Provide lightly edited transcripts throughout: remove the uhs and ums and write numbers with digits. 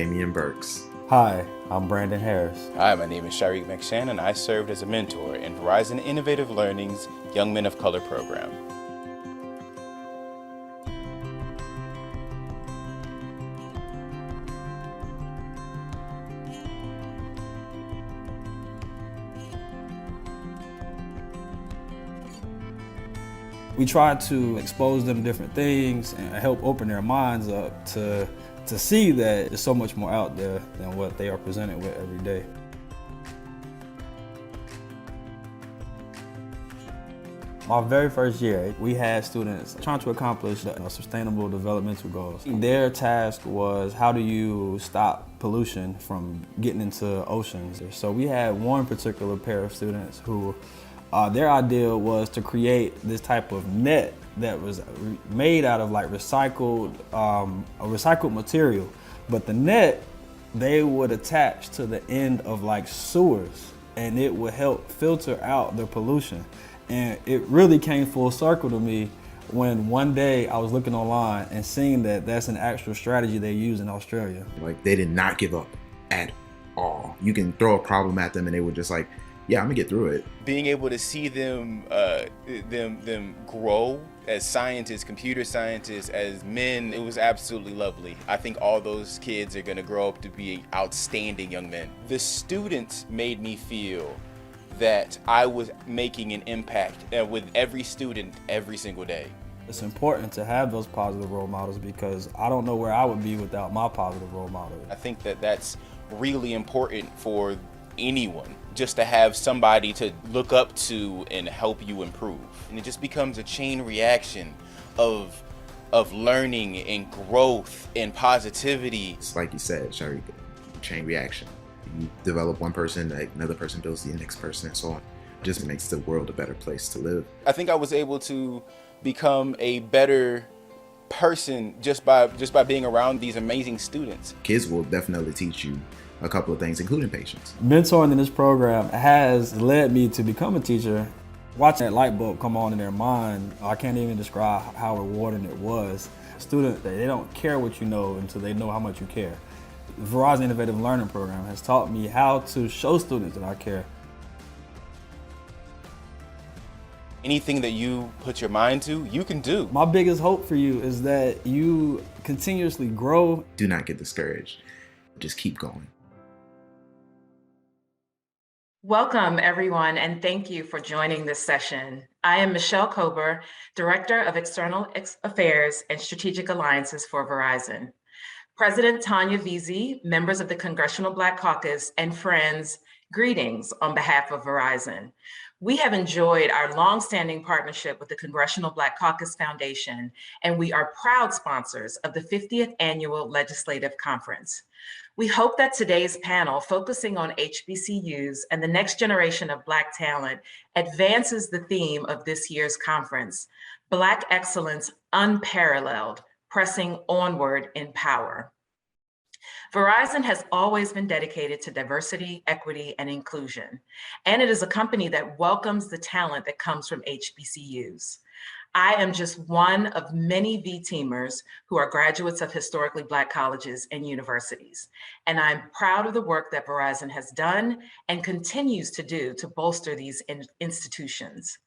Damian Burks. Hi, I'm Brandon Harris. Hi, my name is Sharik McShannon. I served as a mentor in Verizon Innovative Learning's Young Men of Color program. We try to expose them to different things and help open their minds up to see that there's so much more out there than what they are presented with every day. My very first year, we had students trying to accomplish sustainable developmental goals. Their task was, how do you stop pollution from getting into oceans? So we had one particular pair of students who their idea was to create this type of net that was made out of like recycled material, but the net they would attach to the end of like sewers, and it would help filter out the pollution. And it really came full circle to me when one day I was looking online and seeing that that's an actual strategy they use in Australia. Like, they did not give up at all. You can throw a problem at them and they were just like, yeah, I'm gonna get through it. Being able to see them grow as scientists, computer scientists, as men, it was absolutely lovely. I think all those kids are gonna grow up to be outstanding young men. The students made me feel that I was making an impact with every student every single day. It's important to have those positive role models because I don't know where I would be without my positive role model. I think that that's really important for anyone, just to have somebody to look up to and help you improve. And it just becomes a chain reaction of learning and growth and positivity. It's like you said, Sharik, chain reaction. You develop one person, another person builds the next person, and so on. It just makes the world a better place to live. I think I was able to become a better person just by being around these amazing students. Kids will definitely teach you a couple of things, including patience. Mentoring in this program has led me to become a teacher. Watching that light bulb come on in their mind, I can't even describe how rewarding it was. Students, they don't care what you know until they know how much you care. The Verizon Innovative Learning Program has taught me how to show students that I care. Anything that you put your mind to, you can do. My biggest hope for you is that you continuously grow. Do not get discouraged. Just keep going. Welcome, everyone, and thank you for joining this session. I am Michelle Kober, Director of External Affairs and Strategic Alliances for Verizon. President Tanya Veazey, members of the Congressional Black Caucus, and friends, greetings on behalf of Verizon. We have enjoyed our longstanding partnership with the Congressional Black Caucus Foundation, and we are proud sponsors of the 50th Annual Legislative Conference. We hope that today's panel, focusing on HBCUs and the next generation of Black talent, advances the theme of this year's conference, Black Excellence Unparalleled, Pressing Onward in Power. Verizon has always been dedicated to diversity, equity, and inclusion, and it is a company that welcomes the talent that comes from HBCUs. I am just one of many V-Teamers who are graduates of historically Black colleges and universities, and I'm proud of the work that Verizon has done and continues to do to bolster these institutions.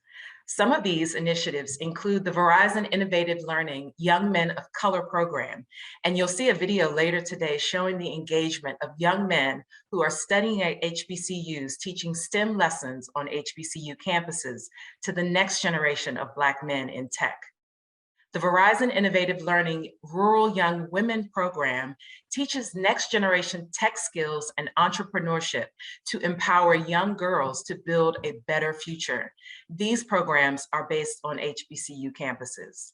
Some of these initiatives include the Verizon Innovative Learning Young Men of Color program, and you'll see a video later today showing the engagement of young men who are studying at HBCUs, teaching STEM lessons on HBCU campuses to the next generation of Black men in tech. The Verizon Innovative Learning Rural Young Women program teaches next generation tech skills and entrepreneurship to empower young girls to build a better future. These programs are based on HBCU campuses.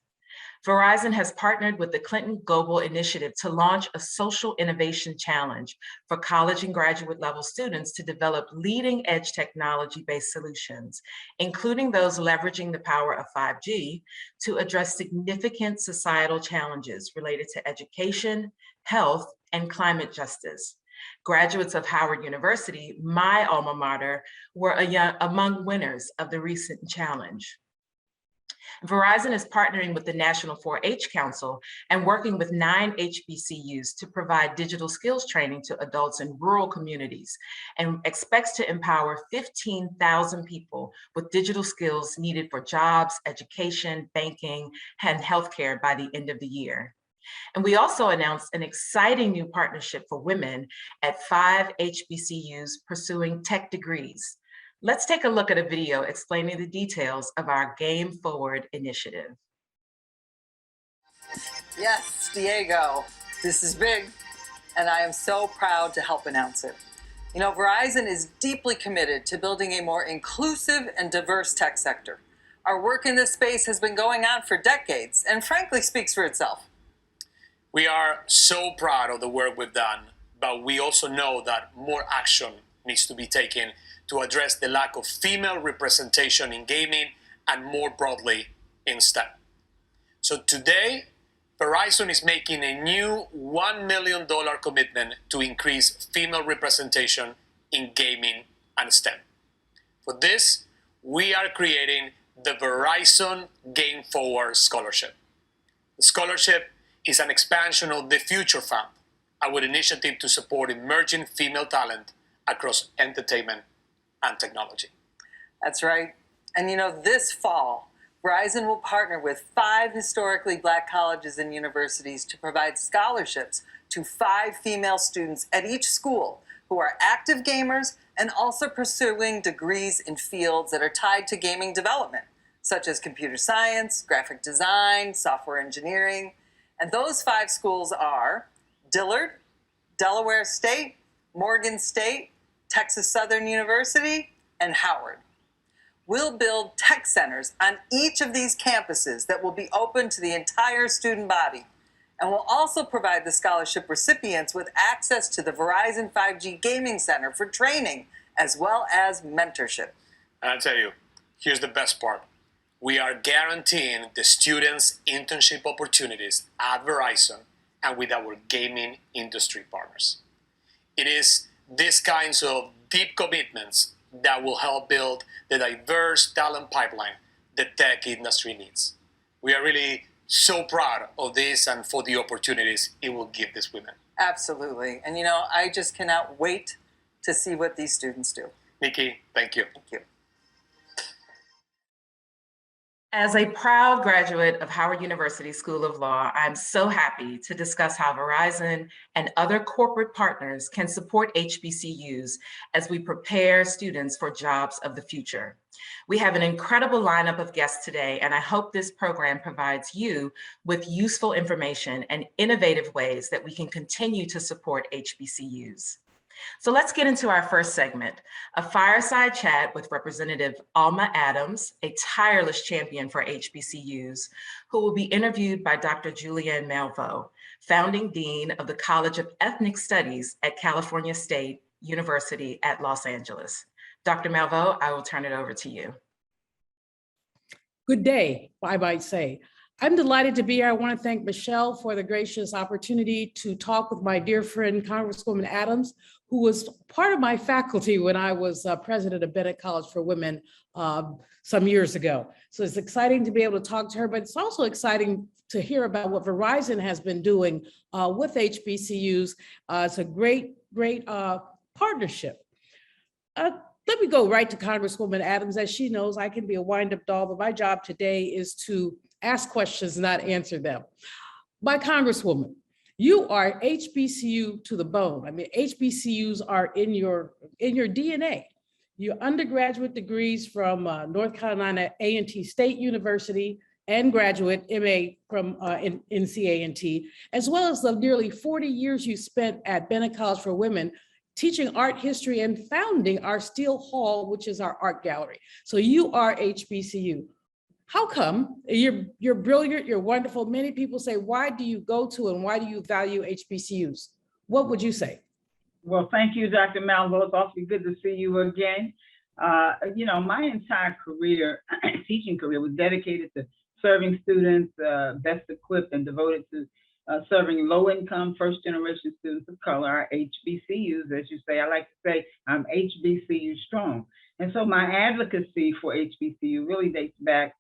Verizon has partnered with the Clinton Global Initiative to launch a social innovation challenge for college and graduate level students to develop leading edge technology-based solutions, including those leveraging the power of 5G to address significant societal challenges related to education, health, and climate justice. Graduates of Howard University, my alma mater, were among winners of the recent challenge. Verizon is partnering with the National 4-H Council and working with 9 HBCUs to provide digital skills training to adults in rural communities and expects to empower 15,000 people with digital skills needed for jobs, education, banking, and healthcare by the end of the year. And we also announced an exciting new partnership for women at 5 HBCUs pursuing tech degrees. Let's take a look at a video explaining the details of our Game Forward initiative. Yes, Diego, this is big, and I am so proud to help announce it. You know, Verizon is deeply committed to building a more inclusive and diverse tech sector. Our work in this space has been going on for decades and frankly speaks for itself. We are so proud of the work we've done, but we also know that more action needs to be taken to address the lack of female representation in gaming and more broadly in STEM. So today, Verizon is making a new $1 million commitment to increase female representation in gaming and STEM. For this, we are creating the Verizon Game Forward Scholarship. The scholarship is an expansion of the Future Fund, our initiative to support emerging female talent across entertainment and technology. That's right. And you know, this fall, Verizon will partner with 5 historically Black colleges and universities to provide scholarships to 5 female students at each school who are active gamers and also pursuing degrees in fields that are tied to gaming development, such as computer science, graphic design, software engineering. And those 5 schools are Dillard, Delaware State, Morgan State, Texas Southern University, and Howard. We'll build tech centers on each of these campuses that will be open to the entire student body. And we'll also provide the scholarship recipients with access to the Verizon 5G Gaming Center for training, as well as mentorship. And I'll tell you, here's the best part. We are guaranteeing the students internship opportunities at Verizon and with our gaming industry partners. It is these kinds of deep commitments that will help build the diverse talent pipeline the tech industry needs. We are really so proud of this and for the opportunities it will give these women. Absolutely. And you know, I just cannot wait to see what these students do. Nikki, thank you. Thank you. As a proud graduate of Howard University School of Law, I'm so happy to discuss how Verizon and other corporate partners can support HBCUs as we prepare students for jobs of the future. We have an incredible lineup of guests today, and I hope this program provides you with useful information and innovative ways that we can continue to support HBCUs. So let's get into our first segment, a fireside chat with Representative Alma Adams, a tireless champion for HBCUs, who will be interviewed by Dr. Julianne Malveaux, founding dean of the College of Ethnic Studies at California State University at Los Angeles. Dr. Malveaux, I will turn it over to you. Good day, I might say. I'm delighted to be here. I want to thank Michelle for the gracious opportunity to talk with my dear friend, Congresswoman Adams, who was part of my faculty when I was president of Bennett College for Women some years ago. So it's exciting to be able to talk to her, but it's also exciting to hear about what Verizon has been doing with HBCUs. It's a great partnership. Let me go right to Congresswoman Adams. As she knows, I can be a wind-up doll, but my job today is to ask questions, not answer them. My Congresswoman, you are HBCU to the bone. I mean, HBCUs are in your DNA. Your undergraduate degrees from North Carolina A&T State University and graduate MA from NCA&T, as well as the nearly 40 years you spent at Bennett College for Women, teaching art history and founding our Steele Hall, which is our art gallery. So you are HBCU. How come? You're brilliant, you're wonderful. Many people say, why do you go to and why do you value HBCUs? What would you say? Well, thank you, Dr. Malveaux. It's awfully good to see you again. You know, my entire career, teaching career, was dedicated to serving students best equipped and devoted to serving low-income, first-generation students of color, our HBCUs, as you say. I like to say I'm HBCU strong. And so my advocacy for HBCU really dates back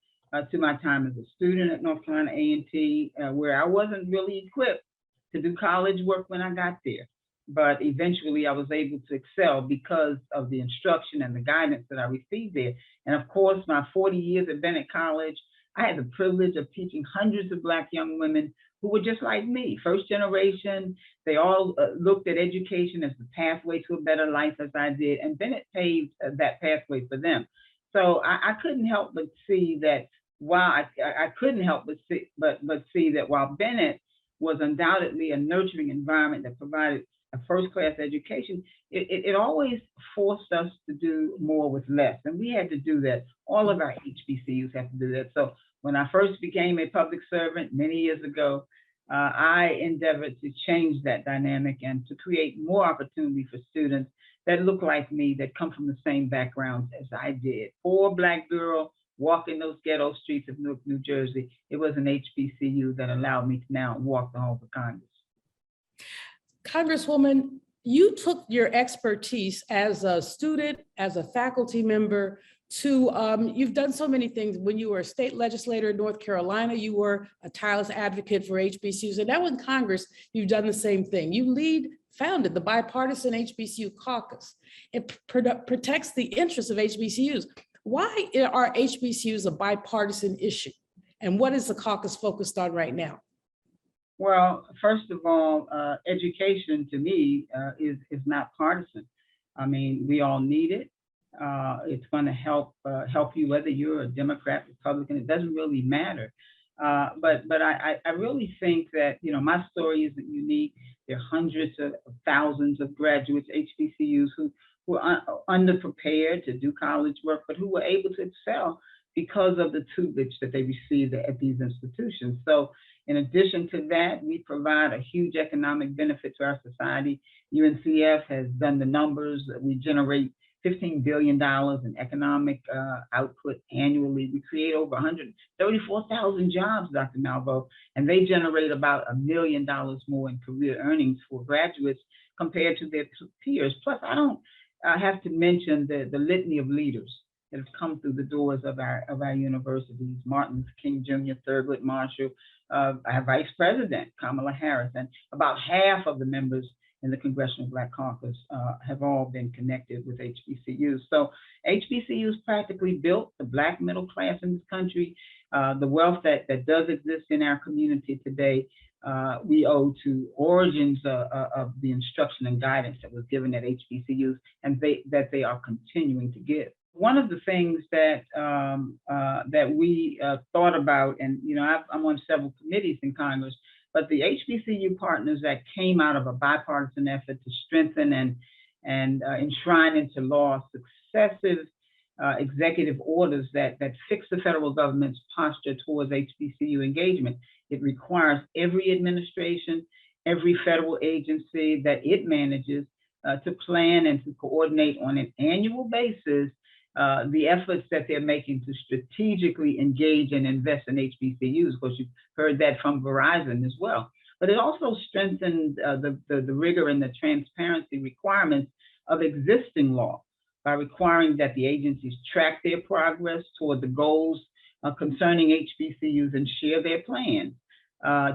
to my time as a student at North Carolina A&T, where I wasn't really equipped to do college work when I got there. But eventually I was able to excel because of the instruction and the guidance that I received there. And of course, my 40 years at Bennett College, I had the privilege of teaching hundreds of Black young women who were just like me, first generation. They all looked at education as the pathway to a better life, as I did, and Bennett paved that pathway for them. So I couldn't help but see that while I couldn't help but see that while Bennett was undoubtedly a nurturing environment that provided a first-class education, it always forced us to do more with less. And we had to do that. All of our HBCUs have to do that. So when I first became a public servant many years ago, I endeavored to change that dynamic and to create more opportunity for students that look like me, that come from the same backgrounds as I did. Poor Black girl walking those ghetto streets of Newark, New Jersey. It was an HBCU that allowed me to now walk the halls of Congress. Congresswoman, you took your expertise as a student, as a faculty member to, you've done so many things. When you were a state legislator in North Carolina, you were a tireless advocate for HBCUs. And now in Congress, you've done the same thing. You founded the bipartisan HBCU caucus. It protects the interests of HBCUs. Why are HBCUs a bipartisan issue? And what is the caucus focused on right now? Well, first of all, education to me is not partisan. I mean, we all need it. It's going to help you whether you're a Democrat, Republican. It doesn't really matter. But I really think that, you know, my story isn't unique. There are hundreds of thousands of graduates, HBCUs, who were underprepared to do college work, but who were able to excel because of the tutelage that they received at these institutions. So in addition to that, we provide a huge economic benefit to our society. UNCF has done the numbers. We generate $15 billion in economic output annually. We create over 134,000 jobs, Dr. Malveaux, and they generate about $1 million more in career earnings for graduates compared to their peers. Plus, I don't have to mention the litany of leaders that have come through the doors of our universities: Martin Luther King Jr., Thurgood Marshall, our Vice President, Kamala Harris, and about half of the members in the Congressional Black Caucus have all been connected with HBCUs. So HBCUs practically built the Black middle class in this country. The wealth that does exist in our community today, we owe to origins of the instruction and guidance that was given at HBCUs, and that they are continuing to give. One of the things that that we thought about, and you know, I'm on several committees in Congress, but the HBCU Partners Act came out of a bipartisan effort to strengthen and enshrine into law successive executive orders that fix the federal government's posture towards HBCU engagement. It requires every administration, every federal agency that it manages to plan and to coordinate on an annual basis the efforts that they're making to strategically engage and invest in HBCUs. Of course, you've heard that from Verizon as well. But it also strengthened the rigor and the transparency requirements of existing law by requiring that the agencies track their progress toward the goals concerning HBCUs and share their plans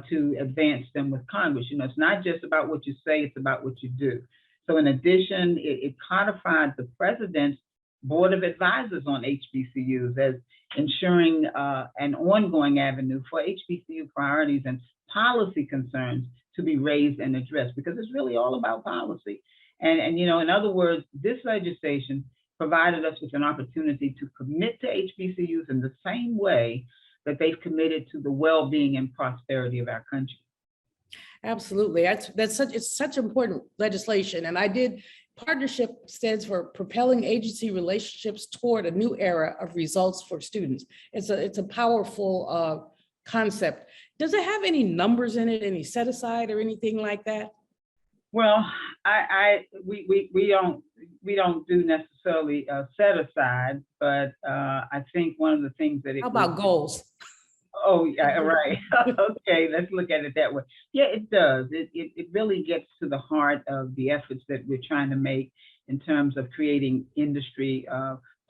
to advance them with Congress. You know, it's not just about what you say, it's about what you do. So in addition, it codified the president's Board of Advisors on HBCUs as ensuring an ongoing avenue for HBCU priorities and policy concerns to be raised and addressed, because it's really all about policy. And you know, in other words, this legislation provided us with an opportunity to commit to HBCUs in the same way that they've committed to the well-being and prosperity of our country. Absolutely, it's such important legislation, and partnership stands for propelling agency relationships toward a new era of results for students. It's a powerful concept. Does it have any numbers in it, any set aside or anything like that? Well, we don't do necessarily set aside, but I think one of the things that how about goals? Oh, yeah, right. Okay, let's look at it that way. Yeah, it does. It really gets to the heart of the efforts that we're trying to make in terms of creating industry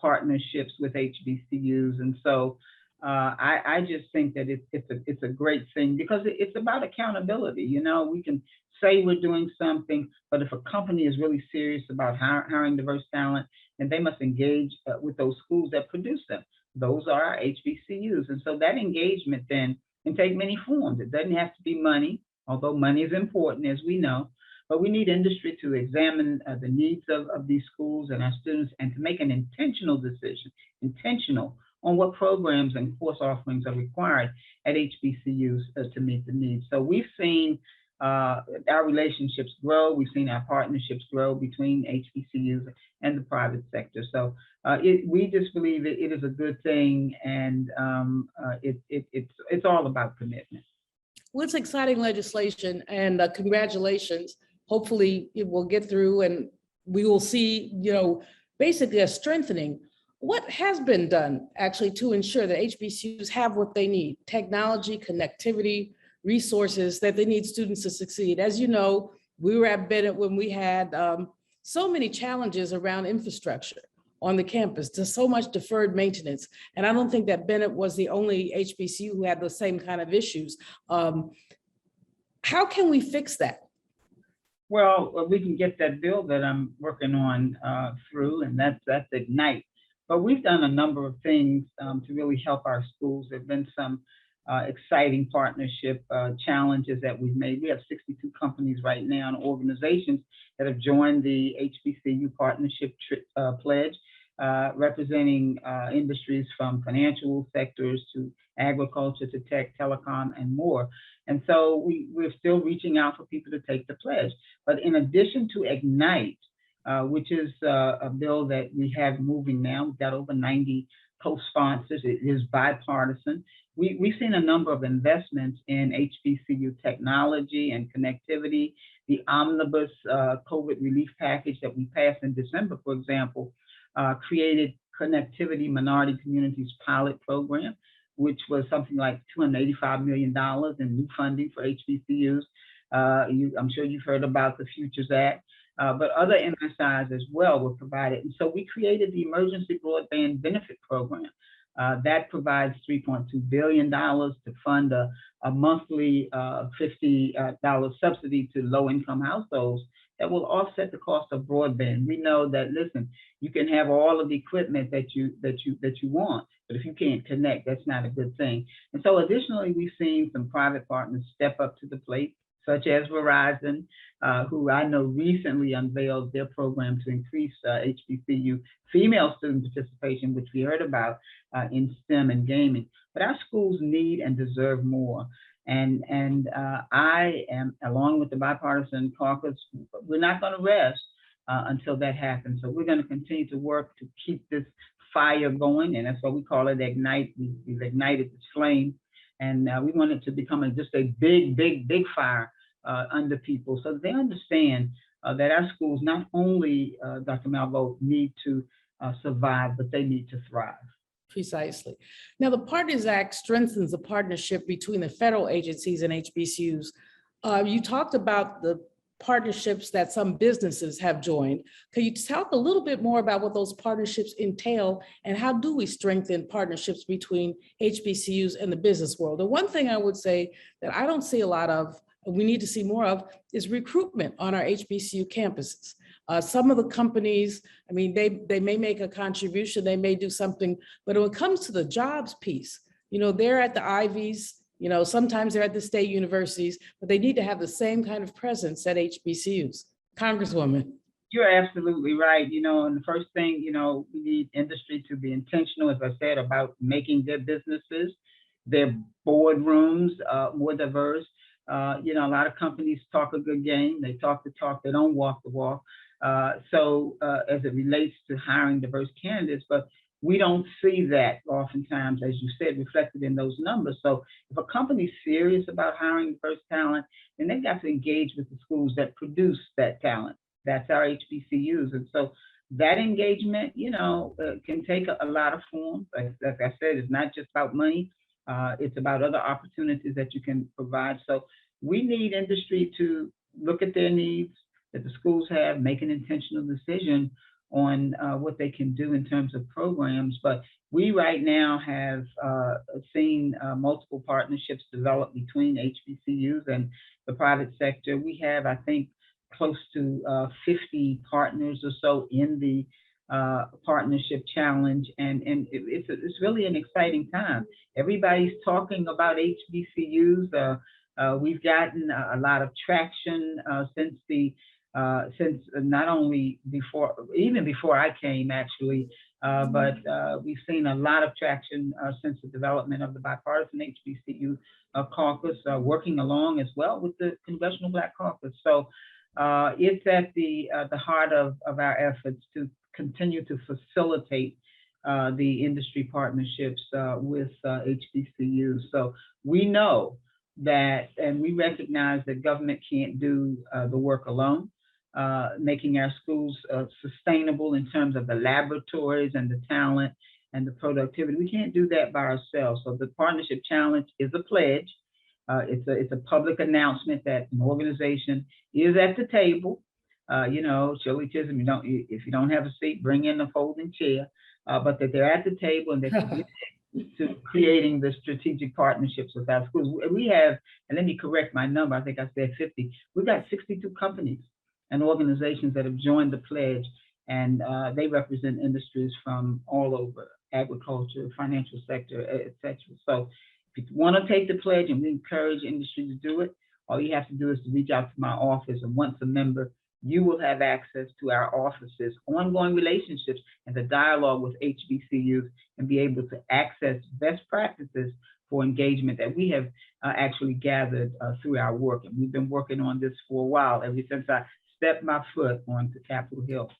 partnerships with HBCUs. And so I just think that it's a great thing because it's about accountability. You know, we can say we're doing something, but if a company is really serious about hiring diverse talent, then they must engage with those schools that produce them. Those are our HBCUs. And so that engagement then can take many forms. It doesn't have to be money, although money is important, as we know, but we need industry to examine the needs of these schools and our students and to make an intentional decision, intentional, on what programs and course offerings are required at HBCUs to meet the needs. So we've seen our relationships grow. We've seen our partnerships grow between HBCUs and the private sector. So we just believe it is a good thing, and it's all about commitment. Well, it's exciting legislation, and congratulations. Hopefully it will get through and we will see, basically a strengthening. What has been done actually to ensure that HBCUs have what they need, technology, connectivity, resources that they need students to succeed? As you know, we were at Bennett when we had so many challenges around infrastructure on the campus, to so much deferred maintenance. And I don't think that Bennett was the only HBCU who had the same kind of issues. How can we fix that? Well, we can get that bill that I'm working on through, and that's Ignite. But we've done a number of things to really help our schools. There have been some exciting partnership challenges that we've made. We have 62 companies right now and organizations that have joined the HBCU Partnership Pledge, representing industries from financial sectors to agriculture to tech, telecom, and more. And so we're still reaching out for people to take the pledge. But in addition to Ignite, which is a bill that we have moving now, we've got over 90 co-sponsors. It is bipartisan. We've seen a number of investments in HBCU technology and connectivity. The omnibus COVID relief package that we passed in December, for example, created Connectivity Minority Communities Pilot Program, which was something like $285 million in new funding for HBCUs. I'm sure you've heard about the Futures Act, but other MSIs as well were provided. And so we created the Emergency Broadband Benefit Program. That provides $3.2 billion to fund a monthly $50 subsidy to low-income households that will offset the cost of broadband. We know that, listen, you can have all of the equipment that you want, but if you can't connect, that's not a good thing. And so additionally, we've seen some private partners step up to the plate, such as Verizon, who I know recently unveiled their program to increase HBCU female student participation, which we heard about in STEM and gaming. But our schools need and deserve more. And I am, along with the bipartisan caucus, we're not going to rest until that happens. So we're going to continue to work to keep this fire going, and that's why we call it Ignite. We've ignited this flame, and we want it to become just a big fire under people, so they understand that our schools not only, Dr. Malveaux, need to survive, but they need to thrive. Precisely. Now, the Partners Act strengthens the partnership between the federal agencies and HBCUs. You talked about the partnerships that some businesses have joined. Can you talk a little bit more about what those partnerships entail and how do we strengthen partnerships between HBCUs and the business world? The one thing I would say that I don't see a lot of, we need to see more of, is recruitment on our HBCU campuses. Some of the companies, I mean, they may make a contribution, they may do something, but when it comes to the jobs piece, they're at the Ivies, sometimes they're at the state universities, but they need to have the same kind of presence at HBCUs. Congresswoman. You're absolutely right. And the first thing, we need industry to be intentional, as I said, about making their businesses, their boardrooms more diverse. A lot of companies talk a good game. They talk the talk, they don't walk the walk. So as it relates to hiring diverse candidates, but we don't see that oftentimes, as you said, reflected in those numbers. So if a company's serious about hiring diverse talent, then they've got to engage with the schools that produce that talent. That's our HBCUs. And so that engagement, can take a lot of forms. Like I said, it's not just about money. It's about other opportunities that you can provide. So we need industry to look at their needs that the schools have, make an intentional decision on what they can do in terms of programs. But we right now have seen multiple partnerships develop between HBCUs and the private sector. We have, I think, close to 50 partners or so in the partnership challenge, and it's really an exciting time. Everybody's talking about HBCUs. We've gotten a lot of traction since not only even before I came actually, but we've seen a lot of traction since the development of the bipartisan HBCU caucus, working along as well with the Congressional Black Caucus. So it's at the heart of our efforts to continue to facilitate the industry partnerships with HBCUs. So we know that, and we recognize that government can't do the work alone. Making our schools sustainable in terms of the laboratories and the talent and the productivity. We can't do that by ourselves. So the Partnership Challenge is a pledge. It's a public announcement that an organization is at the table. Shirley Chisholm, if you don't have a seat, bring in a folding chair, but that they're at the table and they're committed to creating the strategic partnerships with our schools. We have, and let me correct my number, I think I said 50. We've got 62 companies and organizations that have joined the pledge, and they represent industries from all over, agriculture, financial sector, et cetera. So if you want to take the pledge, and we encourage industry to do it, all you have to do is to reach out to my office, and once a member, you will have access to our offices, ongoing relationships, and the dialogue with HBCUs, and be able to access best practices for engagement that we have actually gathered through our work. And we've been working on this for a while, ever since I stepped my foot onto Capitol Hill.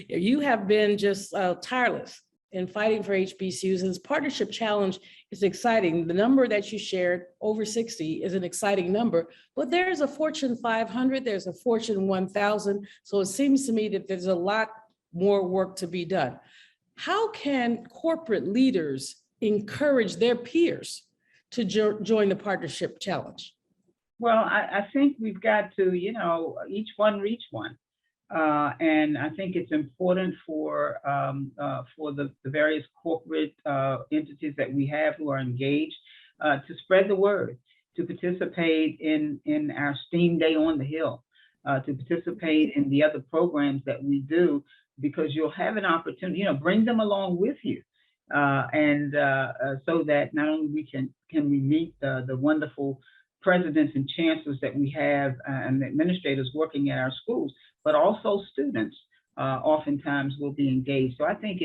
You have been just tireless in fighting for HBCUs, and this partnership challenge is exciting. The number that you shared, over 60, is an exciting number, but there's a Fortune 500, there's a Fortune 1000, so it seems to me that there's a lot more work to be done. How can corporate leaders encourage their peers to join the partnership challenge? Well, I think we've got to, each one reach one. And I think it's important for the various corporate entities that we have who are engaged to spread the word, to participate in our STEAM Day on the Hill, to participate in the other programs that we do, because you'll have an opportunity, bring them along with you. And so that not only can we meet the wonderful presidents and chancellors that we have and administrators working at our schools, but also students oftentimes will be engaged. So I think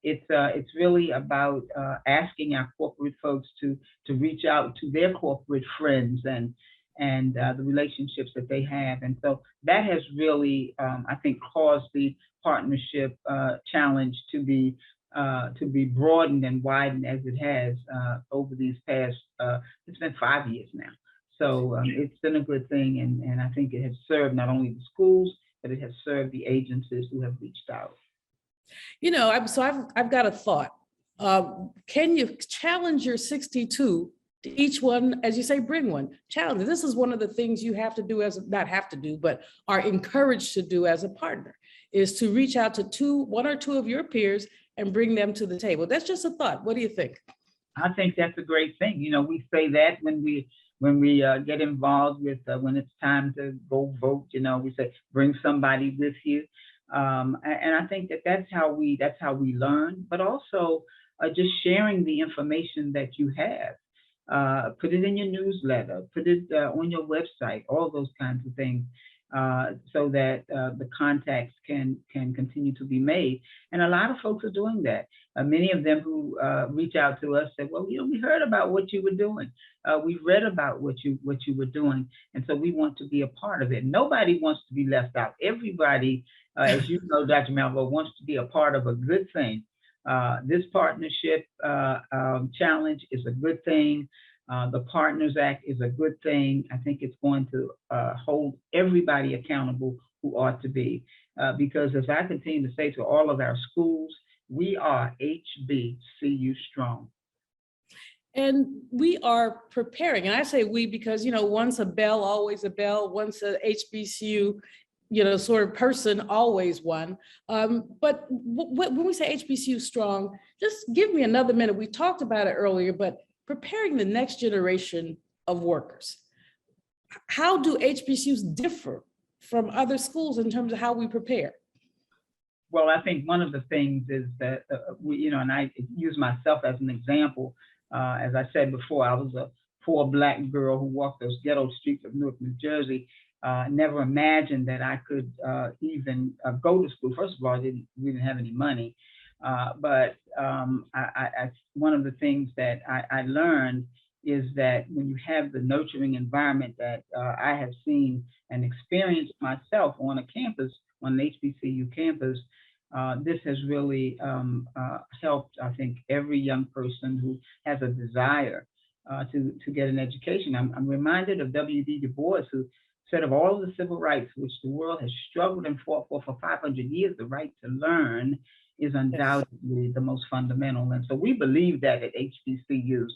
it's really about asking our corporate folks to reach out to their corporate friends and the relationships that they have. And so that has really, I think, caused the partnership challenge to be broadened and widened as it has over these past, it's been 5 years now. So it's been a good thing, and I think it has served not only the schools, but it has served the agencies who have reached out. I've got a thought. Can you challenge your 62 to each one, as you say, bring one, challenge? This is one of the things you have to do not have to do, but are encouraged to do as a partner, is to reach out to one or two of your peers and bring them to the table. That's just a thought. What do you think? I think that's a great thing. We say that when we get involved with when it's time to go vote, we say bring somebody with you, and I think that's how we learn. But also just sharing the information that you have, put it in your newsletter, put it on your website, all those kinds of things, so that the contacts can continue to be made. And a lot of folks are doing that. Many of them who reach out to us say, well, we heard about what you were doing. We read about what you were doing. And so we want to be a part of it. Nobody wants to be left out. Everybody, as you know, Dr. Malvo, wants to be a part of a good thing. This partnership challenge is a good thing. The Partners Act is a good thing. I think it's going to hold everybody accountable who ought to be. Because as I continue to say to all of our schools, we are HBCU strong. And we are preparing, and I say we because, once a bell, always a bell, once a HBCU, sort of person always won. But when we say HBCU strong, just give me another minute. We talked about it earlier, but preparing the next generation of workers. How do HBCUs differ from other schools in terms of how we prepare? Well, I think one of the things is that and I use myself as an example. As I said before, I was a poor Black girl who walked those ghetto streets of Newark, New Jersey. Never imagined that I could even go to school. First of all, we didn't have any money. But one of the things that I learned is that when you have the nurturing environment that I have seen and experienced myself on a campus, on an HBCU campus, this has really helped, I think, every young person who has a desire to get an education. I'm reminded of W.B. Du Bois, who said of all of the civil rights which the world has struggled and fought for 500 years, the right to learn is undoubtedly the most fundamental. And so we believe that at HBCUs.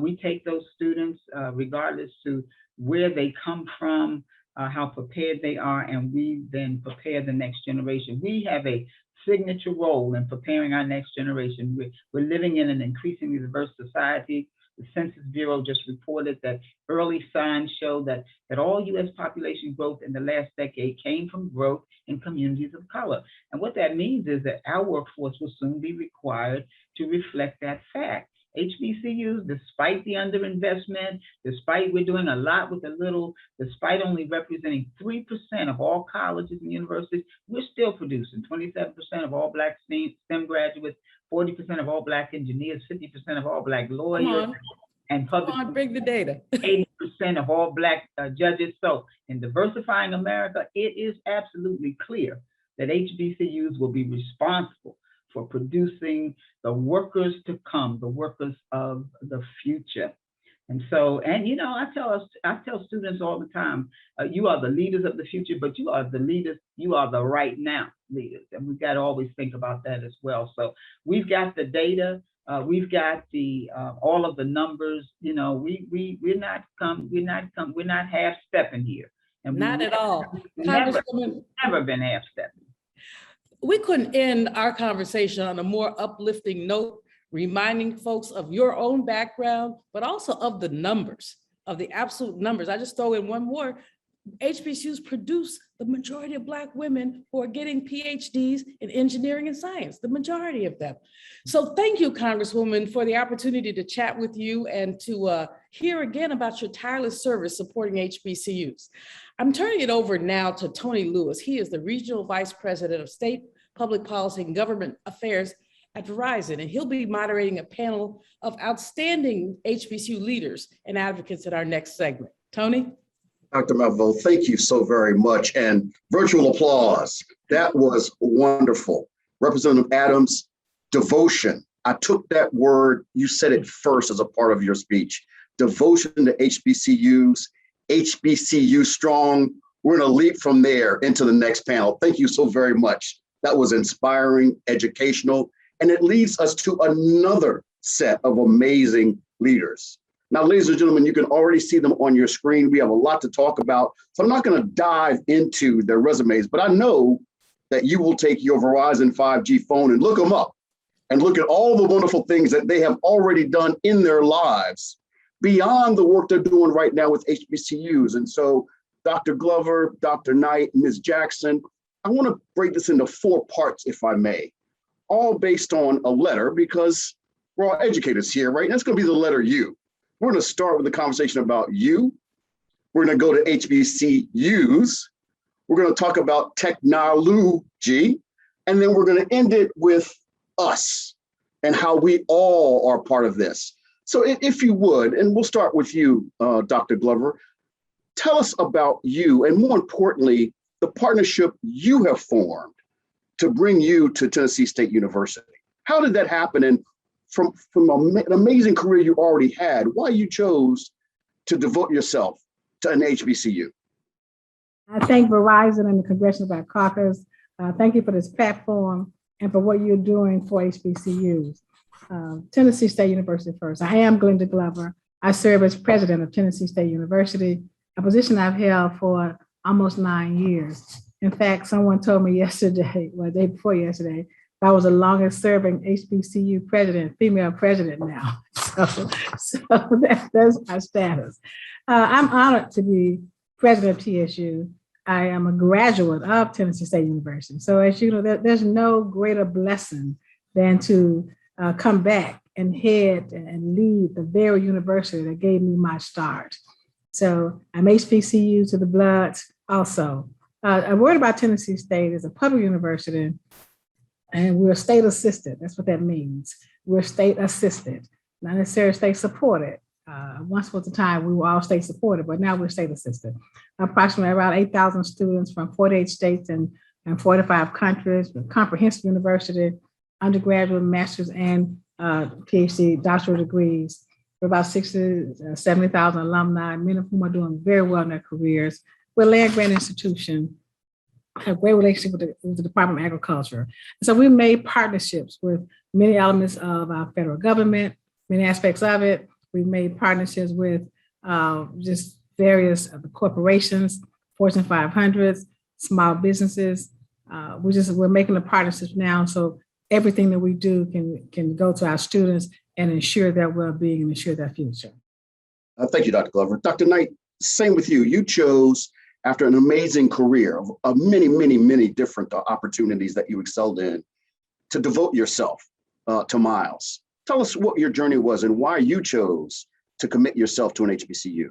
We take those students, regardless to where they come from, how prepared they are, and we then prepare the next generation. We have a signature role in preparing our next generation. We're living in an increasingly diverse society. The Census Bureau just reported that early signs show that all U.S. population growth in the last decade came from growth in communities of color. And what that means is that our workforce will soon be required to reflect that fact. HBCUs, despite the underinvestment, despite we're doing a lot with a little, despite only representing 3% of all colleges and universities, we're still producing 27% of all Black STEM graduates, 40% of all Black engineers, 50% of all Black lawyers, and public bring the data. 80% of all Black judges. So in diversifying America, it is absolutely clear that HBCUs will be responsible for producing the workers to come, the workers of the future. And so, I tell students all the time, you are the leaders of the future, but you are the leaders, you are the right now leaders. And we've got to always think about that as well. So we've got the data, we've got the all of the numbers. We're not half stepping here. And not at all. Never been half stepping. We couldn't end our conversation on a more uplifting note, reminding folks of your own background, but also of the numbers, of the absolute numbers. I just throw in one more. HBCUs produce the majority of Black women who are getting PhDs in engineering and science, the majority of them. So thank you, Congresswoman, for the opportunity to chat with you and to hear again about your tireless service supporting HBCUs. I'm turning it over now to Tony Lewis. He is the Regional Vice President of State Public Policy and Government Affairs at Verizon, and he'll be moderating a panel of outstanding HBCU leaders and advocates in our next segment. Tony? Dr. Malveaux, thank you so very much. And virtual applause. That was wonderful. Representative Adams, devotion. I took that word, you said it first as a part of your speech. Devotion to HBCUs, HBCU strong. We're going to leap from there into the next panel. Thank you so very much. That was inspiring, educational, and it leads us to another set of amazing leaders. Now, ladies and gentlemen, you can already see them on your screen. We have a lot to talk about, so I'm not going to dive into their resumes, but I know that you will take your Verizon 5G phone and look them up and look at all the wonderful things that they have already done in their lives beyond the work they're doing right now with HBCUs. And so, Dr. Glover, Dr. Knight, Ms. Jackson, I want to break this into 4 parts, if I may, all based on a letter, because we're all educators here, right? And that's going to be the letter U. We're going to start with a conversation about you. We're going to go to HBCUs. We're going to talk about technology. And then we're going to end it with us and how we all are part of this. So if you would, and we'll start with you, Dr. Glover, tell us about you, and more importantly, the partnership you have formed to bring you to Tennessee State University. How did that happen? And from an amazing career you already had, why you chose to devote yourself to an HBCU? I thank Verizon and the Congressional Black Caucus. Thank you for this platform and for what you're doing for HBCUs. Tennessee State University first. I am Glenda Glover. I serve as president of Tennessee State University, a position I've held for almost 9 years. In fact, someone told me yesterday, well, the day before yesterday, I was the longest serving HBCU president, female president now. So that's my status. I'm honored to be president of TSU. I am a graduate of Tennessee State University. So as you know, there's no greater blessing than to come back and head and lead the very university that gave me my start. So I'm HBCU to the blood also. A word about Tennessee State is a public university, and we're state assisted. That's what that means. We're state assisted, not necessarily state supported. Once upon a time, we were all state supported, but now we're state assisted. Approximately around 8,000 students from 48 states and 45 countries, with comprehensive university, undergraduate, master's, and PhD, doctoral degrees. We're about 60, 70,000 alumni, many of whom are doing very well in their careers. We're a land-grant institution, have a great relationship with the Department of Agriculture. So we made partnerships with many elements of our federal government, many aspects of it. We made partnerships with just various of the corporations, Fortune 500s, small businesses. We're making the partnerships now, so everything that we do can go to our students and ensure their well-being and ensure their future. Thank you, Dr. Glover. Dr. Knight, same with you. You chose, after an amazing career of many, many, many different opportunities that you excelled in, to devote yourself to Miles. Tell us what your journey was and why you chose to commit yourself to an HBCU.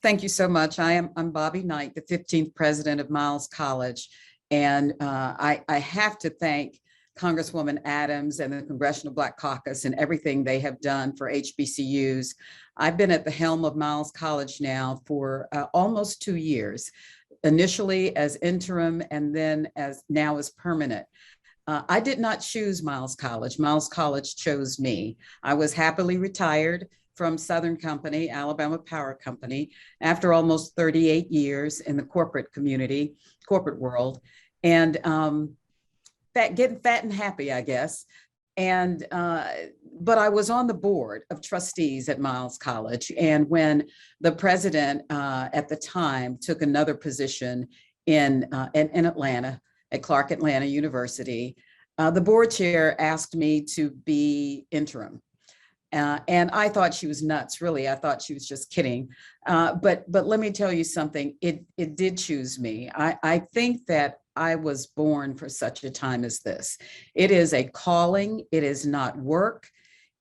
Thank you so much. I'm Bobby Knight, the 15th president of Miles College. And I have to thank Congresswoman Adams and the Congressional Black Caucus and everything they have done for HBCUs. I've been at the helm of Miles College now for almost 2 years, initially as interim and then as permanent. I did not choose Miles College. Miles College chose me. I was happily retired from Southern Company, Alabama Power Company, after almost 38 years in the corporate world, and getting fat and happy, I guess. And but I was on the board of trustees at Miles College, and when the president at the time took another position in Atlanta at Clark Atlanta University, the board chair asked me to be interim. And I thought she was nuts, really. I thought she was just kidding. But let me tell you something, it did choose me. I think that I was born for such a time as this. It is a calling, it is not work.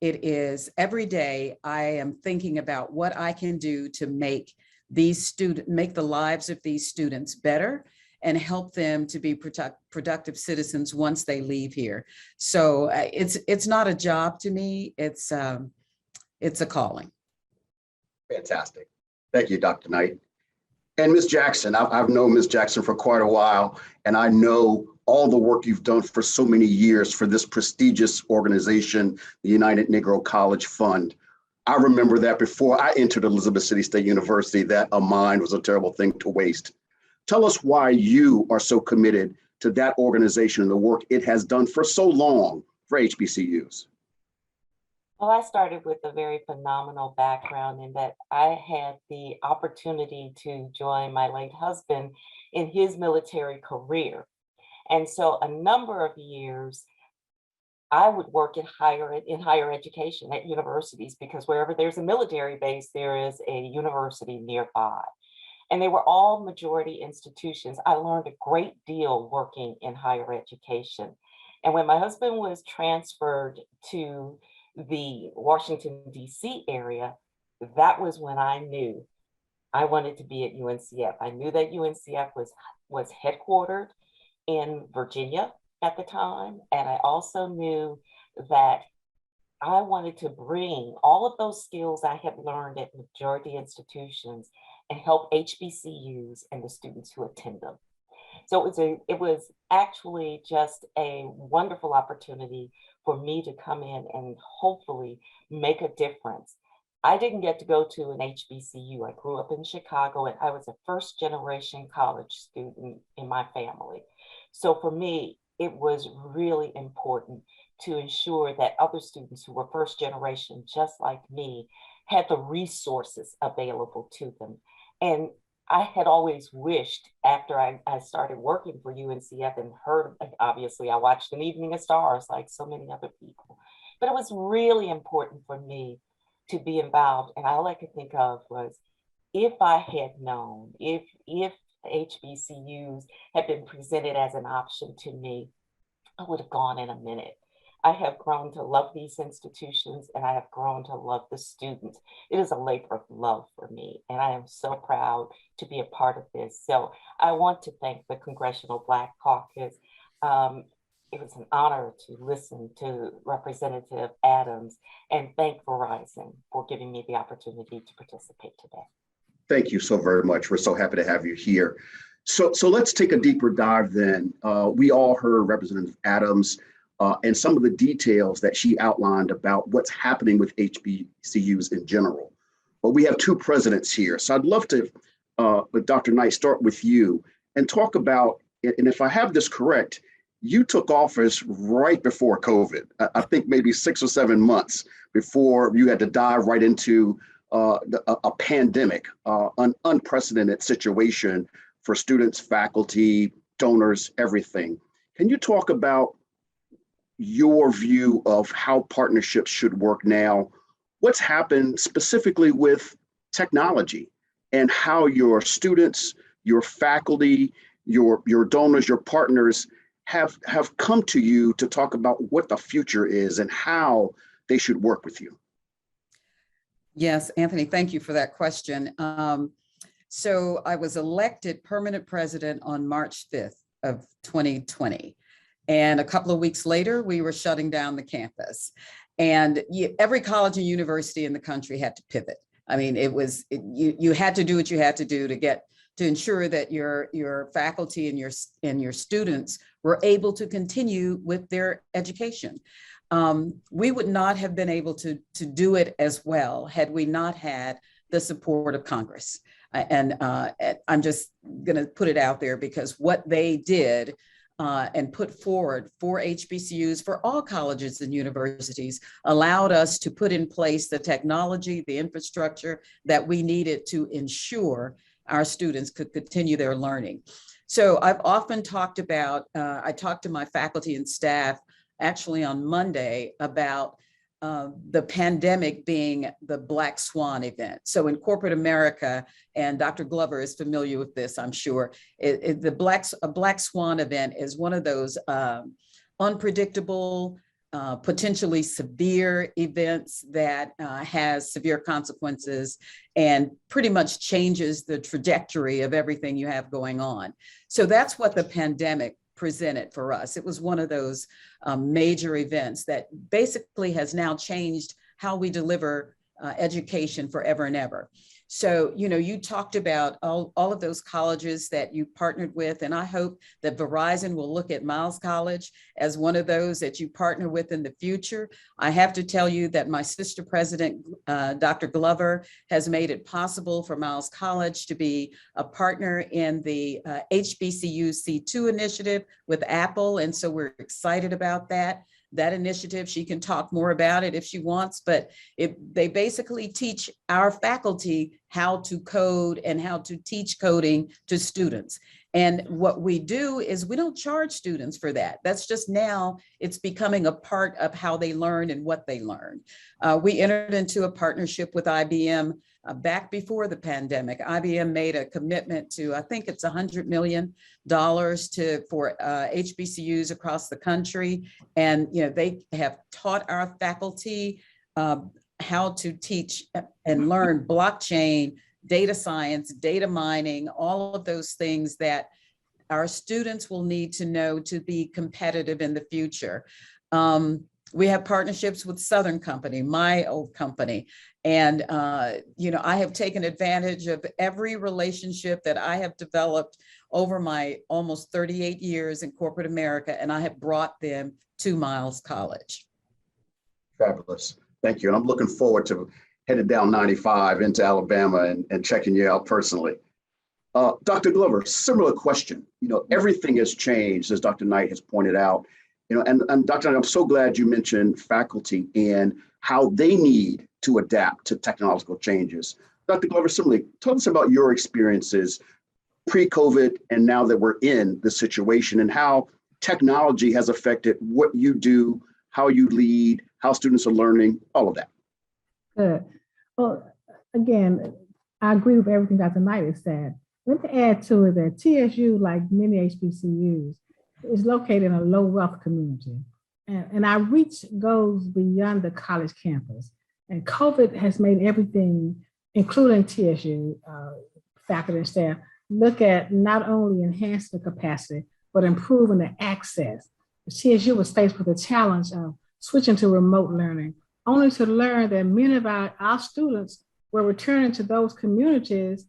It is every day I am thinking about what I can do to make the lives of these students better and help them to be productive citizens once they leave here. So it's not a job to me, it's a calling. Fantastic. Thank you, Dr. Knight. And Ms. Jackson, I've known Ms. Jackson for quite a while, and I know all the work you've done for so many years for this prestigious organization, the United Negro College Fund. I remember that before I entered Elizabeth City State University, that a mind was a terrible thing to waste. Tell us why you are so committed to that organization and the work it has done for so long for HBCUs. Well, I started with a very phenomenal background in that I had the opportunity to join my late husband in his military career. And so a number of years, I would work in higher education at universities, because wherever there's a military base, there is a university nearby. And they were all majority institutions. I learned a great deal working in higher education. And when my husband was transferred to the Washington, D.C. area, that was when I knew I wanted to be at UNCF. I knew that UNCF was headquartered in Virginia at the time. And I also knew that I wanted to bring all of those skills I had learned at majority institutions and help HBCUs and the students who attend them. So it was actually just a wonderful opportunity for me to come in and hopefully make a difference. I didn't get to go to an HBCU. I grew up in Chicago, and I was a first generation college student in my family. So for me, it was really important to ensure that other students who were first generation, just like me, had the resources available to them. And I had always wished after I started working for UNCF and heard, obviously, I watched An Evening of Stars like so many other people, but it was really important for me to be involved. And all I could think of was if I had known, if HBCUs had been presented as an option to me, I would have gone in a minute. I have grown to love these institutions and I have grown to love the students. It is a labor of love for me, and I am so proud to be a part of this. So I want to thank the Congressional Black Caucus. It was an honor to listen to Representative Adams and thank Verizon for giving me the opportunity to participate today. Thank you so very much. We're so happy to have you here. So let's take a deeper dive then. We all heard Representative Adams and some of the details that she outlined about what's happening with HBCUs in general. But we have two presidents here. So I'd love to, with Dr. Knight, start with you and talk about, and if I have this correct, you took office right before COVID. I think maybe 6 or 7 months before you had to dive right into a pandemic, an unprecedented situation for students, faculty, donors, everything. Can you talk about your view of how partnerships should work now? What's happened specifically with technology and how your students, your faculty, your donors, your partners have come to you to talk about what the future is and how they should work with you? Yes, Anthony, thank you for that question. So I was elected permanent president on March 5th of 2020. And a couple of weeks later, we were shutting down the campus. And every college and university in the country had to pivot. I mean, you had to do what you had to do to ensure that your faculty and your students were able to continue with their education. We would not have been able to do it as well had we not had the support of Congress. And I'm just going to put it out there because what they did and put forward for HBCUs, for all colleges and universities, allowed us to put in place the technology, the infrastructure that we needed to ensure our students could continue their learning. So I've often talked about, I talked to my faculty and staff actually on Monday about the pandemic being the Black Swan event. So in corporate America, and Dr. Glover is familiar with this, I'm sure, a Black Swan event is one of those unpredictable, potentially severe events that has severe consequences and pretty much changes the trajectory of everything you have going on. So that's what the pandemic presented for us. It was one of those major events that basically has now changed how we deliver education forever and ever. So, you talked about all of those colleges that you partnered with, and I hope that Verizon will look at Miles College as one of those that you partner with in the future. I have to tell you that my sister president, Dr. Glover, has made it possible for Miles College to be a partner in the HBCU C2 initiative with Apple, and so we're excited about that initiative. She can talk more about it if she wants, but they basically teach our faculty how to code and how to teach coding to students. And what we do is we don't charge students for that. That's just now it's becoming a part of how they learn and what they learn. We entered into a partnership with IBM back before the pandemic. IBM made a commitment to, I think it's $100 million for HBCUs across the country. And they have taught our faculty how to teach and learn blockchain, data science, data mining, all of those things that our students will need to know to be competitive in the future. We have partnerships with Southern Company, my old company. And, I have taken advantage of every relationship that I have developed over my almost 38 years in corporate America, and I have brought them to Miles College. Fabulous. Thank you. And I'm looking forward to headed down 95 into Alabama and checking you out personally. Dr. Glover, similar question. Everything has changed, as Dr. Knight has pointed out. And Dr. Knight, I'm so glad you mentioned faculty and how they need to adapt to technological changes. Dr. Glover, similarly, tell us about your experiences pre-COVID and now that we're in the situation and how technology has affected what you do, how you lead, how students are learning, all of that. Good. Well, again, I agree with everything Dr. Knight has said. Let me add to it that TSU, like many HBCUs, is located in a low wealth community. And our reach goes beyond the college campus. And COVID has made everything, including TSU, faculty and staff, look at not only enhancing the capacity, but improving the access. TSU was faced with the challenge of switching to remote learning, only to learn that many of our students were returning to those communities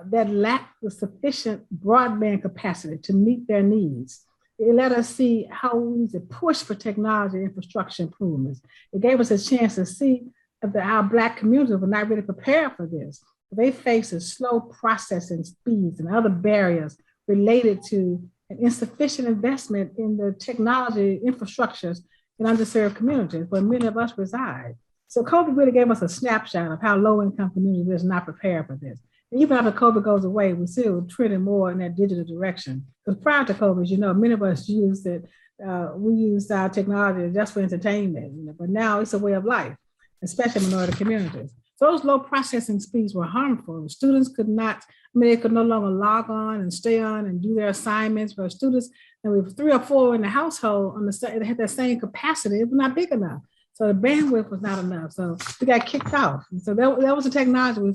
that lacked the sufficient broadband capacity to meet their needs. It let us see how we need to push for technology infrastructure improvements. It gave us a chance to see that our Black communities were not really prepared for this. They face a slow processing speeds and other barriers related to an insufficient investment in the technology infrastructures in underserved communities where many of us reside. So COVID really gave us a snapshot of how low-income communities are not prepared for this. And even after COVID goes away, we're still trending more in that digital direction. Because prior to COVID, you know, many of us used it. We used our technology just for entertainment, you know, but now it's a way of life, especially in minority communities. So those low processing speeds were harmful. Students could not, they could no longer log on and stay on and do their assignments. For students, and we have 3 or 4 in the household on they had that same capacity, it was not big enough. So the bandwidth was not enough. So we got kicked off. And so that was the technology we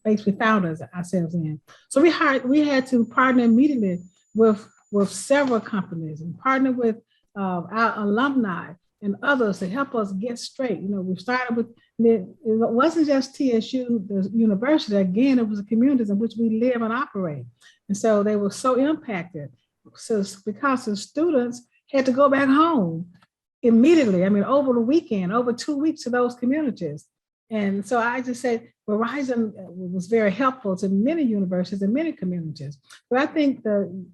basically found ourselves in. So we had to partner immediately with several companies and partner with our alumni and others to help us get straight. You know, we started with, it wasn't just TSU, the university, again, it was the communities in which we live and operate. And so they were so impacted. So because the students had to go back home immediately, I mean, over the weekend, over 2 weeks to those communities. And so I just said, Verizon was very helpful to many universities and many communities. But I think the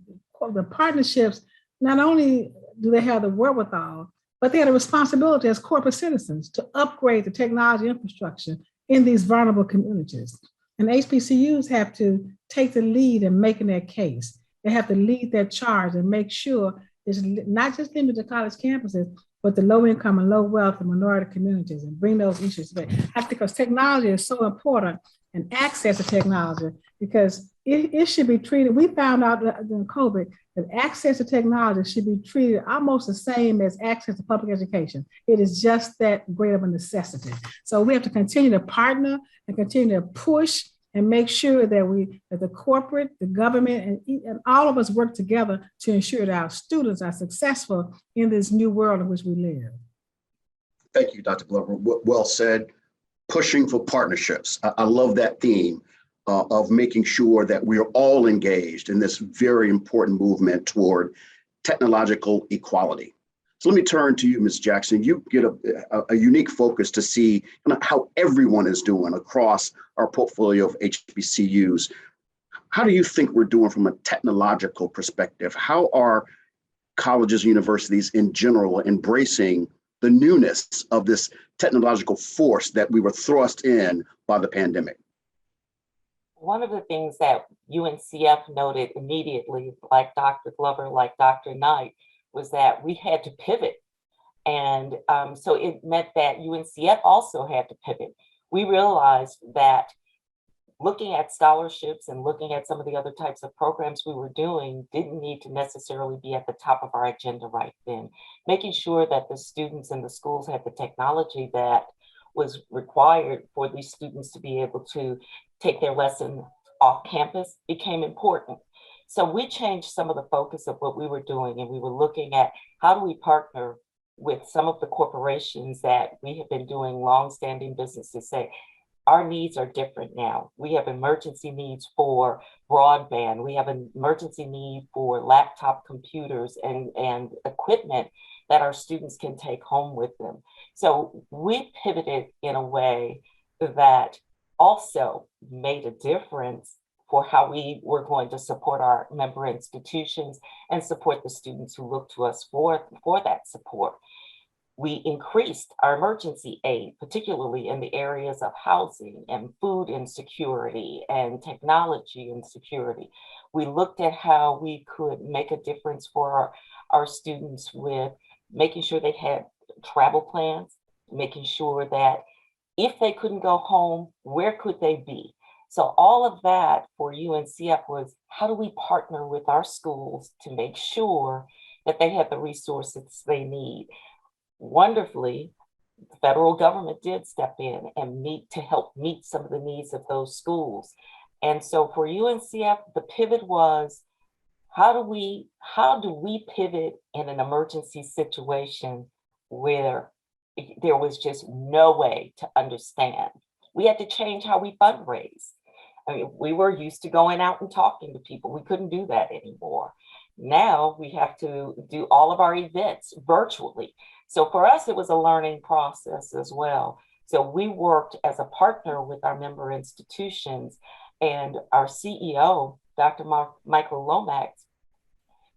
partnerships, not only do they have the wherewithal, but they had a responsibility as corporate citizens to upgrade the technology infrastructure in these vulnerable communities. And HBCUs have to take the lead in making their case. They have to lead their charge and make sure it's not just limited to college campuses, but the low income and low wealth and minority communities, and bring those issues back. Because technology is so important, and access to technology, because it should be treated, we found out during COVID that access to technology should be treated almost the same as access to public education. It is just that great of a necessity. So we have to continue to partner and continue to push and make sure that that the corporate, the government, and all of us work together to ensure that our students are successful in this new world in which we live. Thank you, Dr. Glover. Well said. Pushing for partnerships. I love that theme of making sure that we are all engaged in this very important movement toward technological equality. So let me turn to you, Ms. Jackson. You get a unique focus to see how everyone is doing across our portfolio of HBCUs. How do you think we're doing from a technological perspective? How are colleges and universities in general embracing the newness of this technological force that we were thrust in by the pandemic? One of the things that UNCF noted immediately, like Dr. Glover, like Dr. Knight, was that we had to pivot. And so it meant that UNCF also had to pivot. We realized that looking at scholarships and looking at some of the other types of programs we were doing didn't need to necessarily be at the top of our agenda right then. Making sure that the students and the schools had the technology that was required for these students to be able to take their lesson off campus became important. So we changed some of the focus of what we were doing, and we were looking at how do we partner with some of the corporations that we have been doing longstanding business to say, our needs are different now. We have emergency needs for broadband. We have an emergency need for laptop computers and equipment that our students can take home with them. So we pivoted in a way that also made a difference for how we were going to support our member institutions and support the students who look to us for that support. We increased our emergency aid, particularly in the areas of housing and food insecurity and technology insecurity. We looked at how we could make a difference for our students with making sure they had travel plans, making sure that if they couldn't go home, where could they be? So all of that for UNCF was, how do we partner with our schools to make sure that they have the resources they need? Wonderfully, the federal government did step in and help meet some of the needs of those schools. And so for UNCF, the pivot was, how do we pivot in an emergency situation where there was just no way to understand? We had to change how we fundraise. I mean, we were used to going out and talking to people. We couldn't do that anymore. Now we have to do all of our events virtually. So for us, it was a learning process as well. So we worked as a partner with our member institutions, and our CEO, Dr. Michael Lomax,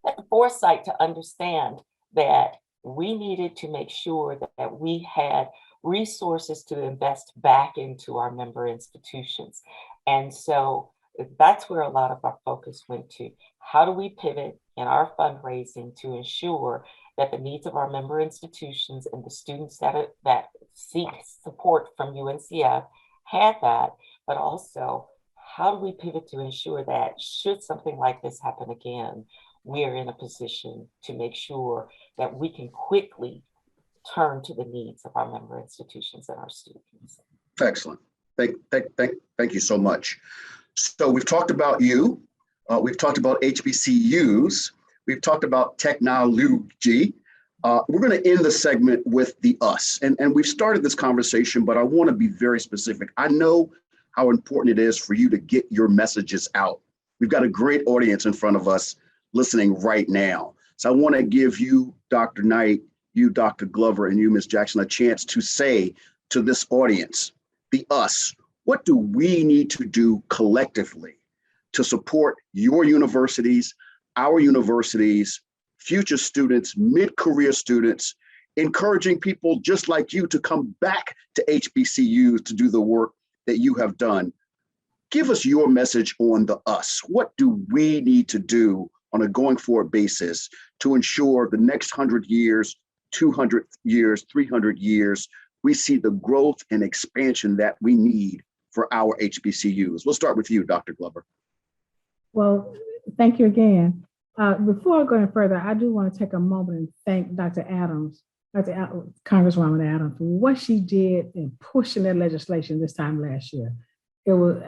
had the foresight to understand that we needed to make sure that we had resources to invest back into our member institutions. And so that's where a lot of our focus went to. How do we pivot in our fundraising to ensure that the needs of our member institutions and the students that seek support from UNCF had that, but also how do we pivot to ensure that should something like this happen again, we are in a position to make sure that we can quickly turn to the needs of our member institutions and our students. Excellent. Thank you so much. So we've talked about you, we've talked about HBCUs, we've talked about technology. We're going to end the segment with the us. And we've started this conversation, but I want to be very specific. I know how important it is for you to get your messages out. We've got a great audience in front of us listening right now. So I want to give you, Dr. Knight, you, Dr. Glover, and you, Ms. Jackson, a chance to say to this audience, the us, what do we need to do collectively to support your universities, our universities, future students, mid-career students, encouraging people just like you to come back to HBCUs to do the work that you have done? Give us your message on the us. What do we need to do on a going forward basis to ensure the next 100 years, 200 years, 300 years, we see the growth and expansion that we need for our HBCUs? We'll start with you, Dr. Glover. Well, thank you again. Before I go any further, I do want to take a moment and thank Dr. Adams, Congresswoman Adams, for what she did in pushing that legislation this time last year. It was,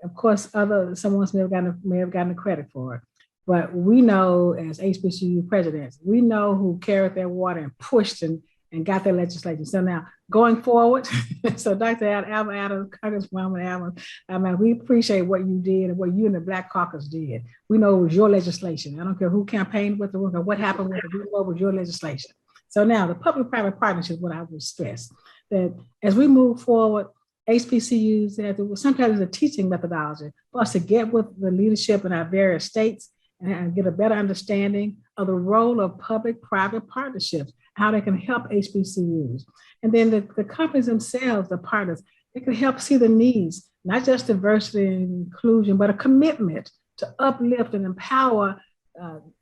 of course, someone else may have gotten the credit for it, but we know as HBCU presidents, we know who carried their water and pushed and got that legislation. So now going forward, so Dr. Alma Adams, Congresswoman Adams, I mean, we appreciate what you did and what you and the Black Caucus did. We know it was your legislation. I don't care who campaigned with it, or what happened with it, we know it was your legislation. So now the public-private partnership is what I would stress, that as we move forward, HBCUs, sometimes it's a teaching methodology for us to get with the leadership in our various states and get a better understanding of the role of public-private partnerships, how they can help HBCUs. And then the companies themselves, the partners, they can help see the needs, not just diversity and inclusion, but a commitment to uplift and empower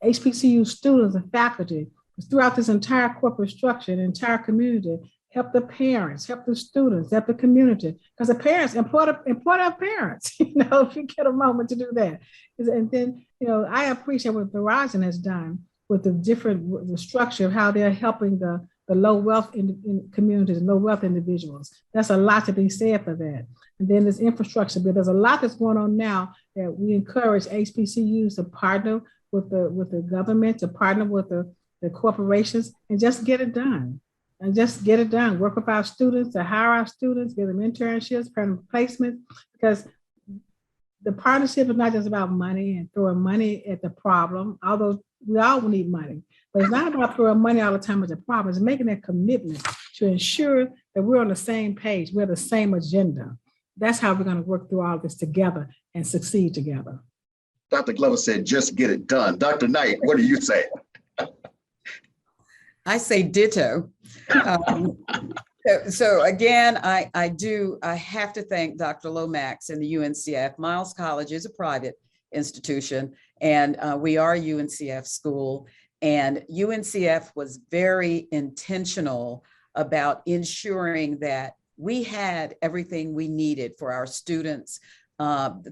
HBCU students and faculty throughout this entire corporate structure, the entire community. Help the parents, help the students, help the community, because the parents, employ our parents, if you get a moment to do that. And then, I appreciate what Verizon has done with the structure of how they're helping the low wealth in communities, low wealth individuals. That's a lot to be said for that. And then there's infrastructure, but there's a lot that's going on now that we encourage HBCUs to partner with the government, to partner with the corporations, and just get it done. Work with our students, to hire our students, give them internships, permanent placements, because the partnership is not just about money and throwing money at the problem, although we all need money, but it's not about throwing money all the time at the problem. It's making that commitment to ensure that we're on the same page, we're the same agenda. That's how we're going to work through all this together and succeed together. Dr. Glover said, just get it done. Dr. Knight, what do you say? I say ditto. Um, so again, I have to thank Dr. Lomax and the UNCF. Miles College is a private institution, and we are a UNCF school. And UNCF was very intentional about ensuring that we had everything we needed for our students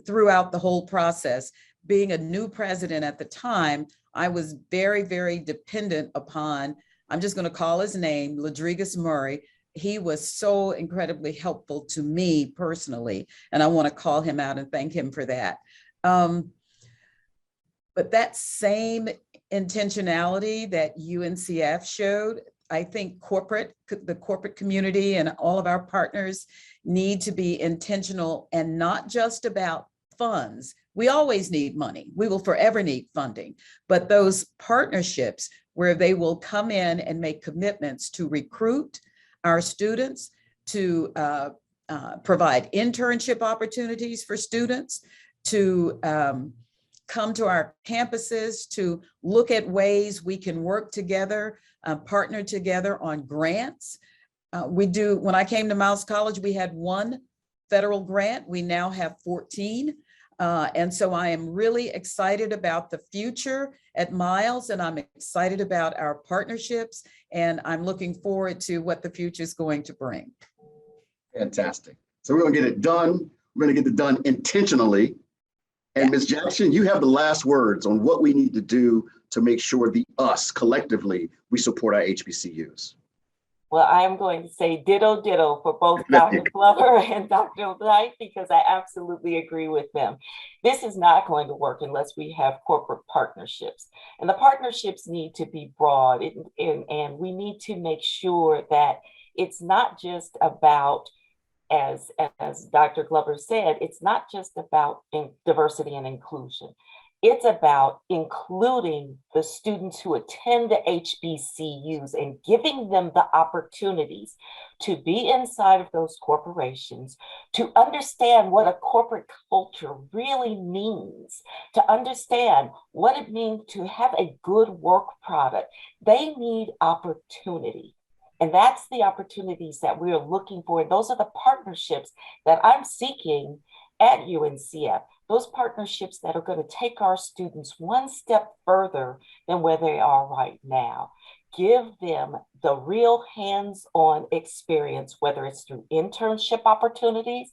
throughout the whole process. Being a new president at the time, I was very, very dependent upon, I'm just going to call his name, Ladrigus Murray. He was so incredibly helpful to me personally, and I want to call him out and thank him for that. But that same intentionality that UNCF showed, I think the corporate community and all of our partners need to be intentional and not just about funds. We always need money. We will forever need funding, but those partnerships where they will come in and make commitments to recruit our students, to provide internship opportunities for students, to come to our campuses, to look at ways we can work together, partner together on grants. When I came to Miles College, we had one federal grant. We now have 14. And so I am really excited about the future at Miles, and I'm excited about our partnerships, and I'm looking forward to what the future is going to bring. Fantastic. So we're going to get it done. We're going to get it done intentionally. And Ms. Jackson, you have the last words on what we need to do to make sure us collectively, we support our HBCUs. Well, I'm going to say ditto, ditto for both Dr. Glover and Dr. Knight, because I absolutely agree with them. This is not going to work unless we have corporate partnerships. And the partnerships need to be broad, and we need to make sure that it's not just about, as Dr. Glover said, it's not just about diversity and inclusion. It's about including the students who attend the HBCUs and giving them the opportunities to be inside of those corporations, to understand what a corporate culture really means, to understand what it means to have a good work product. They need opportunity. And that's the opportunities that we are looking for. And those are the partnerships that I'm seeking at UNCF. Those partnerships that are going to take our students one step further than where they are right now. Give them the real hands-on experience, whether it's through internship opportunities,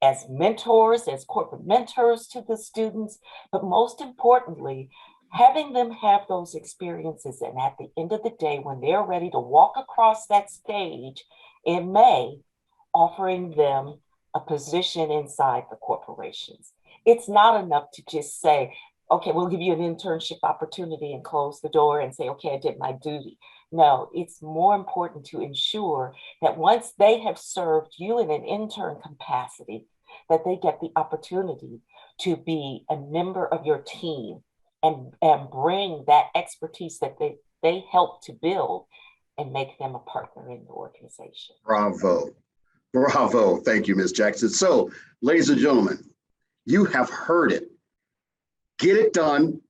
as mentors, as corporate mentors to the students, but most importantly, having them have those experiences. And at the end of the day, when they're ready to walk across that stage in May, offering them a position inside the corporations. It's not enough to just say, okay, we'll give you an internship opportunity and close the door and say, okay, I did my duty. No, it's more important to ensure that once they have served you in an intern capacity, that they get the opportunity to be a member of your team and bring that expertise that they helped to build and make them a partner in the organization. Bravo. Bravo. Thank you, Ms. Jackson. So, ladies and gentlemen, you have heard it. Get it done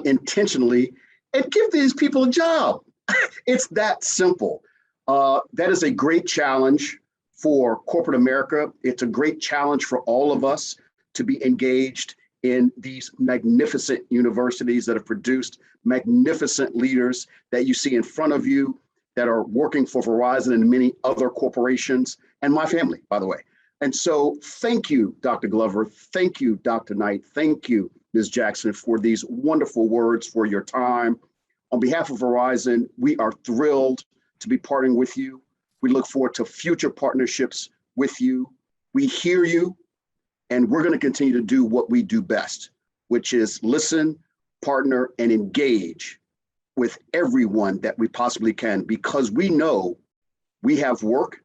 intentionally, and give these people a job. It's that simple. That is a great challenge for corporate America. It's a great challenge for all of us to be engaged in these magnificent universities that have produced magnificent leaders that you see in front of you that are working for Verizon and many other corporations, and my family, by the way. And so thank you, Dr. Glover. Thank you, Dr. Knight. Thank you, Ms. Jackson, for these wonderful words, for your time. On behalf of Verizon, we are thrilled to be partnering with you. We look forward to future partnerships with you. We hear you, and we're going to continue to do what we do best, which is listen, partner, and engage with everyone that we possibly can, because we know we have work,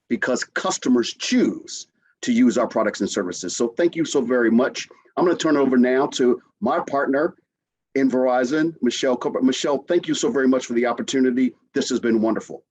because customers choose to use our products and services. So thank you so very much. I'm going to turn it over now to my partner in Verizon, Michelle Cooper. Michelle, thank you so very much for the opportunity. This has been wonderful.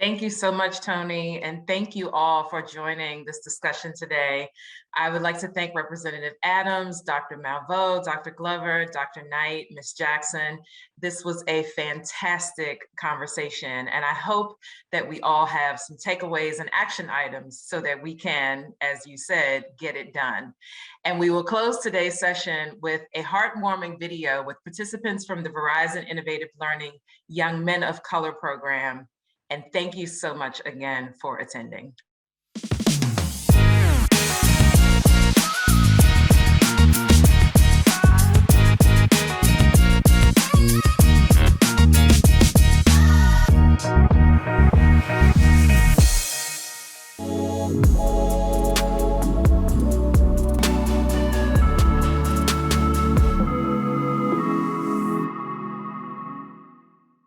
Thank you so much, Tony, and thank you all for joining this discussion today. I would like to thank Representative Adams, Dr. Malveaux, Dr. Glover, Dr. Knight, Ms. Jackson. This was a fantastic conversation, and I hope that we all have some takeaways and action items so that we can, as you said, get it done. And we will close today's session with a heartwarming video with participants from the Verizon Innovative Learning Young Men of Color program. And thank you so much again for attending.